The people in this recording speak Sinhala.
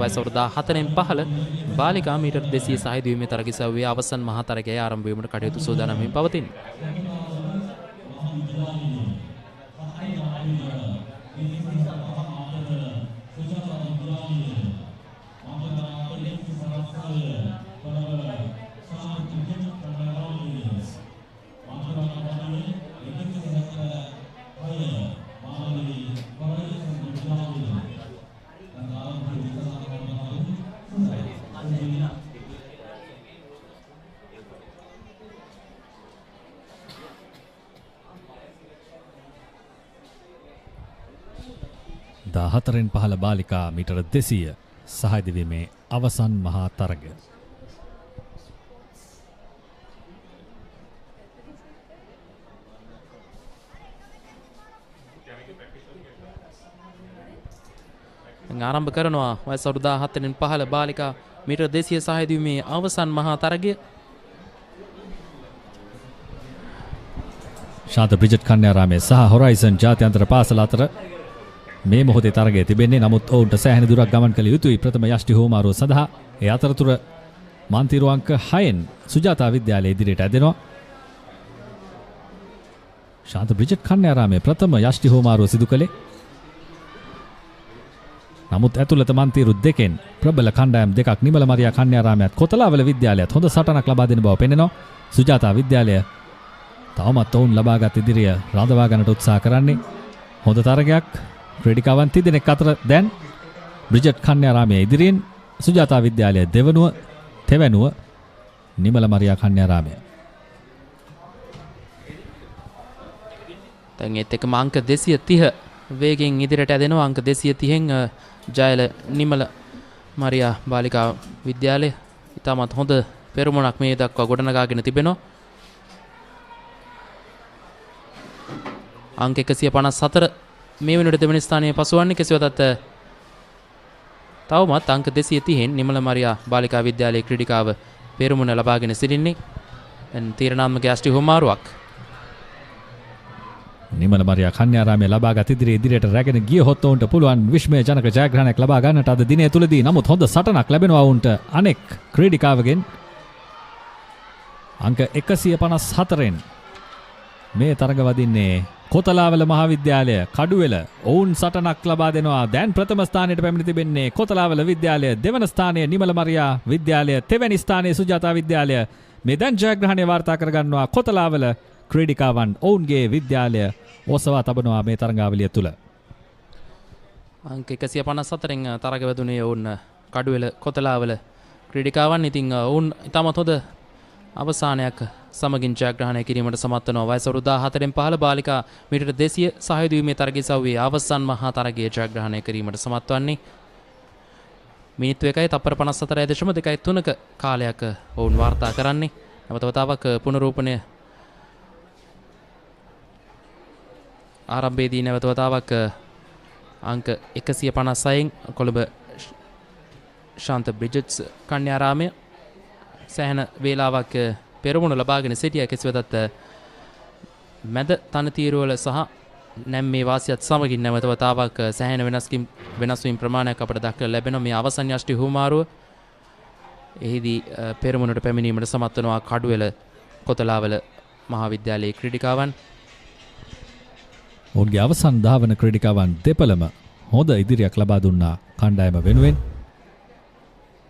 වයස අවුරුදු 14න් පහළ බාලිකා මීටර් 206 දිවීමේ තරග ඉසව්වේ අවසන් මහා තරගයේ ආරම්භ වීමට කටයුතු සූදානම්මින් පවතින. හතරෙන් පහළ බාලිකා මීටර 200 සහාය දිවීමේ අවසන් මහා තරගය. ආරම්භ කරනවා වයස අවුරුදු 14න් පහළ බාලිකා මීටර 200 සහාය දිවීමේ අවසන් මහා තරගය. ශාන්ත බ්‍රිජට් කන්‍යාරාමයේ සහ හොරයිසන් ජාත්‍යන්තර පාසල අතර මේ මොහොතේ තරගය තිබෙන්නේ. නමුත් ඔවුන්ට සෑහෙන දුරක් ගමන් කළ යුතුයි ප්‍රථම යෂ්ටි හෝමාරුව සඳහා. ඒ අතරතුර මන්තිරු අංක 6න් සුජාතා විද්‍යාලය ඉදිරියට ඇදෙනවා. ශාන්ත බ්‍රිජට් කන්‍යාරාමයේ ප්‍රථම යෂ්ටි හෝමාරුව සිදු කළේ. නමුත් ඇතුළත මන්තිරු දෙකෙන් ප්‍රබල කණ්ඩායම් දෙකක් නිමල මරියා කන්‍යාරාමයත් කොතලාවල විද්‍යාලයත් හොඳ සටනක් ලබා දෙන බව පෙනෙනවා. සුජාතා විද්‍යාලය තවමත් ඔවුන් ලබාගත් ඉදිරිය රඳවා ගන්නට උත්සාහ කරන්නේ. හොඳ තරගයක් ක්‍රීඩිකාවන් තිදෙනෙක් අතර දැන් බ්‍රිජට් කන්‍යාරාමයේ ඉදිරියෙන් සුජාතා විද්‍යාලය දෙවනුව තෙවනුව නිමල මරියා කන්‍යාරාමය. දැන් ඒත් එකම අංක 230 වේගෙන් ඉදිරියට ඇදෙනවා. අංක 230න් ජයල නිමල මරියා බාලිකා විද්‍යාලය ඉතාමත් හොඳ පෙරමුණක් මේ දක්වා ගොඩනගාගෙන තිබෙනවා. අංක 154 මේ වෙනුවට දෙවන ස්ථානයේ පසුවන්නේ. කෙසේවත් තවමත් අංක 230න් නිමල මරියා බාලිකා විද්‍යාලයේ ක්‍රීඩිකාව පෙරමුණ ලබාගෙන සිටින්නේ. දැන් තීරණාත්මක යෂ්ටි හුමාරුවක් නිමල මරියා කන්‍යාරාමයේ ලබාගත් ඉදිරියට රැගෙන ගියහොත් ඔවුන්ට පුළුවන් විශ්මයජනක ජයග්‍රහණයක් ලබා ගන්නට අද දිනය තුලදී. නමුත් හොඳ සටනක් ලැබෙනවා ඔවුන්ට අනෙක් ක්‍රීඩිකාවගෙන්. අංක 154න් මේ තරග වදින්නේ කොතලාවල මහාවිද්‍යාලය කඩුවෙල. ඔවුන් සටනක් ලබා දෙනවා. දැන් ප්‍රථම ස්ථානයට පැමිණ තිබෙන්නේ කොතලාවල විද්‍යාලය. දෙවන ස්ථානය නිමල මරියා විද්‍යාලය. තෙවැනි ස්ථානයේ සුජාතා විද්‍යාලය. මේ දැන් ජයග්‍රහණය වාර්තා කර ගන්නවා කොතලාවල ක්‍රීඩිකාවන්. ඔවුන්ගේ විද්‍යාලය ඔසවා තබනවා මේ තරගාවලිය තුල. අංක 154න් තරග වැදුනේ ඔවුන් කඩුවෙල කොතලාවල ක්‍රීඩිකාවන්. ඉතින් ඔවුන් ඉතාමත් හොඳ අවසානයක් සමගින් ජයග්‍රහණය කිරීමට සමත් වෙනවා. වයස අවුරුදු 14න් පහළ බාලිකා මීටර 200 සහාය දීමේ තරගයේ සව්වේ අවසන් මහා තරගයේ ජයග්‍රහණය කිරීමට සමත් වන්නේ. මිනිත්තු 1යි තප්පර 54.2.3ක කාලයක් ඔවුන් වාර්තා කරන්නේ. නැවත වතාවක් පුනරූපණය ආරම්භයේදී නැවත වතාවක් අංක 156න් කොළඹ ශාන්ත බ්‍රිජට්ස් කන්‍යාරාමය සෑහෙන වේලාවක් පෙරමුණ ලබාගෙන සිටිය. කෙසේවත් මැද තනතිරුවල සහ නැම්මේ වාසියත් සමගින් නැවත වතාවක් සෑහෙන වෙනස් වීම ප්‍රමාණයක් අපට දක්නට ලැබෙනවා. මේ අවසන් යෂ්ටි හුමාරුව එහිදී පෙරමුණට පැමිණීමට සමත් වෙනවා කඩුවෙල කොතලාවල මහාවිද්‍යාලයේ ක්‍රීඩිකාවන්. ඔවුන්ගේ අවසන් ධාවන ක්‍රීඩිකාවන් දෙපළම හොඳ ඉදිරියක් ලබා දුන්නා කණ්ඩායම වෙනුවෙන්.